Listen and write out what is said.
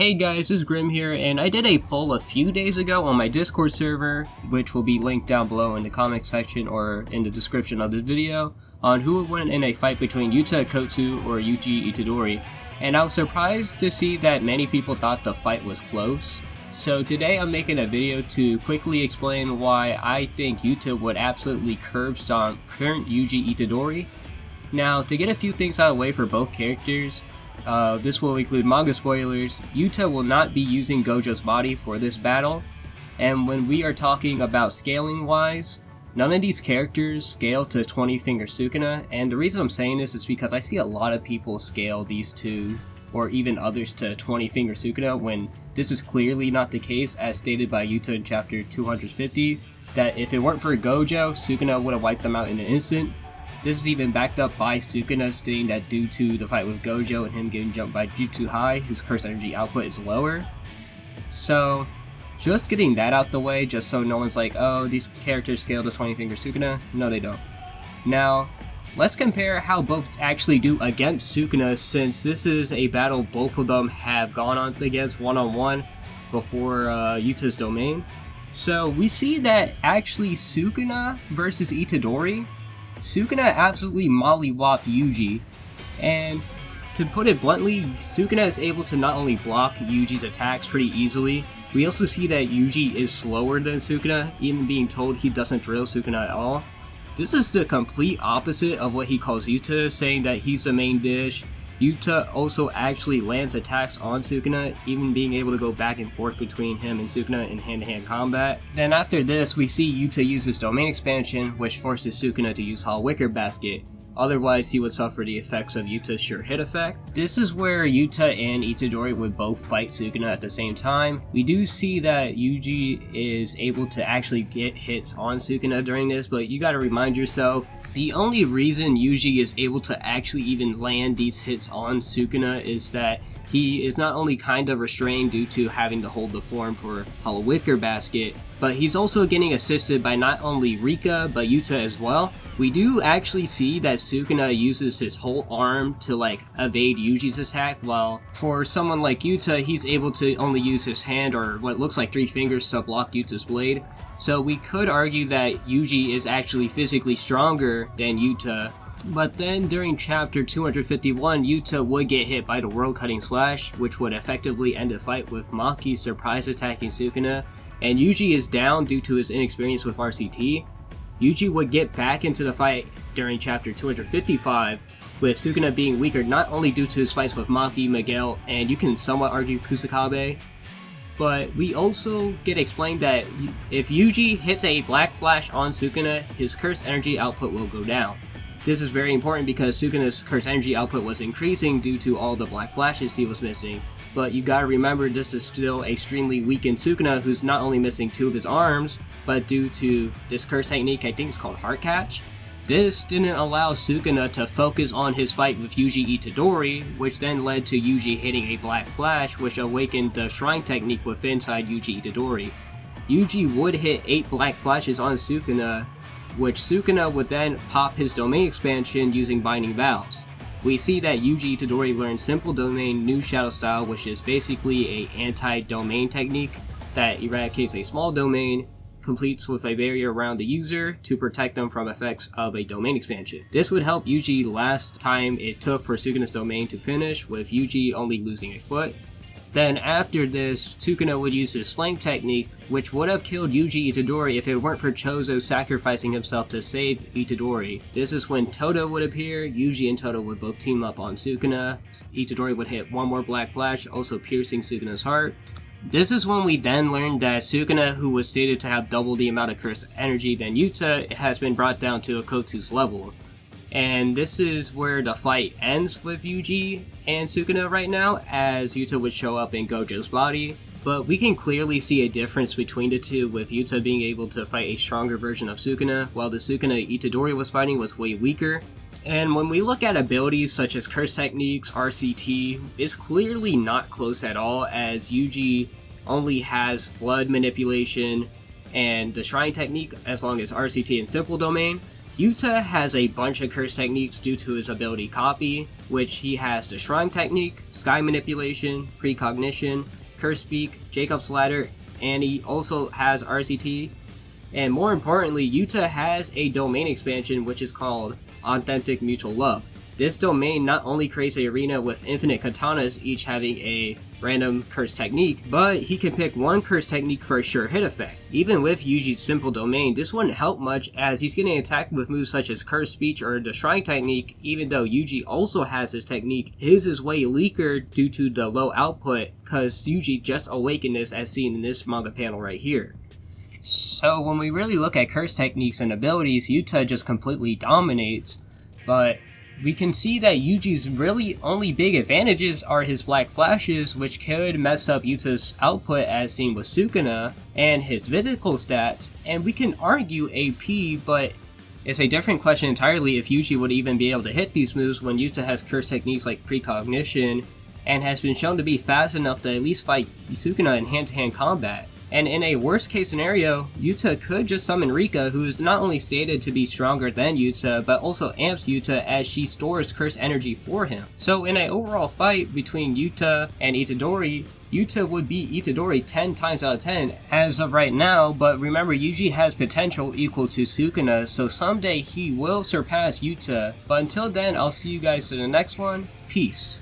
Hey guys, this is Grim here, and I did a poll a few days ago on my Discord server, which will be linked down below in the comment section or in the description of the video, on who would win in a fight between Yuta Okkotsu or Yuji Itadori, and I was surprised to see that many people thought the fight was close. So today I'm making a video to quickly explain why I think Yuta would absolutely curb stomp current Yuji Itadori. Now, to get a few things out of the way for both characters, this will include manga spoilers. Yuta will not be using Gojo's body for this battle, and when we are talking about scaling wise, none of these characters scale to 20 finger Sukuna, and the reason I'm saying this is because I see a lot of people scale these two or even others to 20 finger Sukuna when this is clearly not the case, as stated by Yuta in chapter 250, that if it weren't for Gojo, Sukuna would have wiped them out in an instant. This is even backed up by Sukuna stating that due to the fight with Gojo and him getting jumped by Jutsu High, his curse energy output is lower. So, just getting that out the way, just so no one's like, oh, these characters scale to 20 finger Sukuna. No, they don't. Now, let's compare how both actually do against Sukuna, since this is a battle both of them have gone on against one-on-one before Yuta's domain. So, we see that actually Sukuna versus Itadori, Sukuna absolutely mollywopped Yuji, and to put it bluntly, Sukuna is able to not only block Yuji's attacks pretty easily, we also see that Yuji is slower than Sukuna, even being told he doesn't drill Sukuna at all. This is the complete opposite of what he calls Yuta, saying that he's the main dish. Yuta also actually lands attacks on Sukuna, even being able to go back and forth between him and Sukuna in hand-to-hand combat. Then after this, we see Yuta use his domain expansion, which forces Sukuna to use Hollow Wicker Basket. Otherwise, he would suffer the effects of Yuta's sure hit effect. This is where Yuta and Itadori would both fight Sukuna at the same time. We do see that Yuji is able to actually get hits on Sukuna during this, but you gotta remind yourself, the only reason Yuji is able to actually even land these hits on Sukuna is that he is not only kind of restrained due to having to hold the form for Hollow Wicker Basket, but he's also getting assisted by not only Rika, but Yuta as well. We do actually see that Sukuna uses his whole arm to evade Yuji's attack, while for someone like Yuta, he's able to only use his hand or what looks like 3 fingers to block Yuta's blade. So we could argue that Yuji is actually physically stronger than Yuta. But then during chapter 251, Yuta would get hit by the World Cutting Slash, which would effectively end the fight with Maki surprise attacking Sukuna, and Yuji is down due to his inexperience with RCT. Yuji would get back into the fight during chapter 255, with Sukuna being weaker not only due to his fights with Maki, Miguel, and you can somewhat argue Kusakabe, but we also get explained that if Yuji hits a Black Flash on Sukuna, his curse energy output will go down. This is very important because Sukuna's curse energy output was increasing due to all the Black Flashes he was missing, but you gotta remember this is still extremely weakened Sukuna who's not only missing 2 of his arms, but due to this curse technique I think it's called Heart Catch. This didn't allow Sukuna to focus on his fight with Yuji Itadori, which then led to Yuji hitting a Black Flash, which awakened the Shrine technique within inside Yuji Itadori. Yuji would hit 8 Black Flashes on Sukuna, which Sukuna would then pop his domain expansion using Binding Vows. We see that Yuji Itadori learned Simple Domain New Shadow Style, which is basically a anti-domain technique that eradicates a small domain, completes with a barrier around the user to protect them from effects of a domain expansion. This would help Yuji last time it took for Sukuna's domain to finish, with Yuji only losing a foot. Then after this, Sukuna would use his Slang technique, which would have killed Yuji Itadori if it weren't for Chozo sacrificing himself to save Itadori. This is when Todo would appear, Yuji and Todo would both team up on Sukuna, Itadori would hit 1 more Black Flash, also piercing Sukuna's heart. This is when we then learned that Sukuna, who was stated to have double the amount of curse energy than Yuta, has been brought down to Okkotsu's level. And this is where the fight ends with Yuji and Sukuna right now, as Yuta would show up in Gojo's body. But we can clearly see a difference between the two, with Yuta being able to fight a stronger version of Sukuna, while the Sukuna Itadori was fighting was way weaker. And when we look at abilities such as curse techniques, RCT, it's clearly not close at all, as Yuji only has blood manipulation and the Shrine technique as long as RCT and Simple Domain. Yuta has a bunch of curse techniques due to his ability Copy, which he has the Shrine Technique, Sky Manipulation, Precognition, Curse Speak, Jacob's Ladder, and he also has RCT. And more importantly, Yuta has a domain expansion which is called Authentic Mutual Love. This domain not only creates an arena with infinite katanas, each having a random curse technique, but he can pick one curse technique for a sure hit effect. Even with Yuji's simple domain, this wouldn't help much as he's getting attacked with moves such as Curse Speech or the Shrine Technique. Even though Yuji also has his technique, his is way weaker due to the low output, cause Yuji just awakened this as seen in this manga panel right here. So when we really look at curse techniques and abilities, Yuta just completely dominates, but we can see that Yuji's really only big advantages are his black flashes, which could mess up Yuta's output as seen with Sukuna, and his physical stats, and we can argue AP, but it's a different question entirely if Yuji would even be able to hit these moves when Yuta has curse techniques like Precognition, and has been shown to be fast enough to at least fight Sukuna in hand-to-hand combat. And in a worst case scenario, Yuta could just summon Rika, who is not only stated to be stronger than Yuta, but also amps Yuta as she stores curse energy for him. So in an overall fight between Yuta and Itadori, Yuta would beat Itadori 10 times out of 10 as of right now, but remember Yuji has potential equal to Sukuna, so someday he will surpass Yuta. But until then, I'll see you guys in the next one. Peace.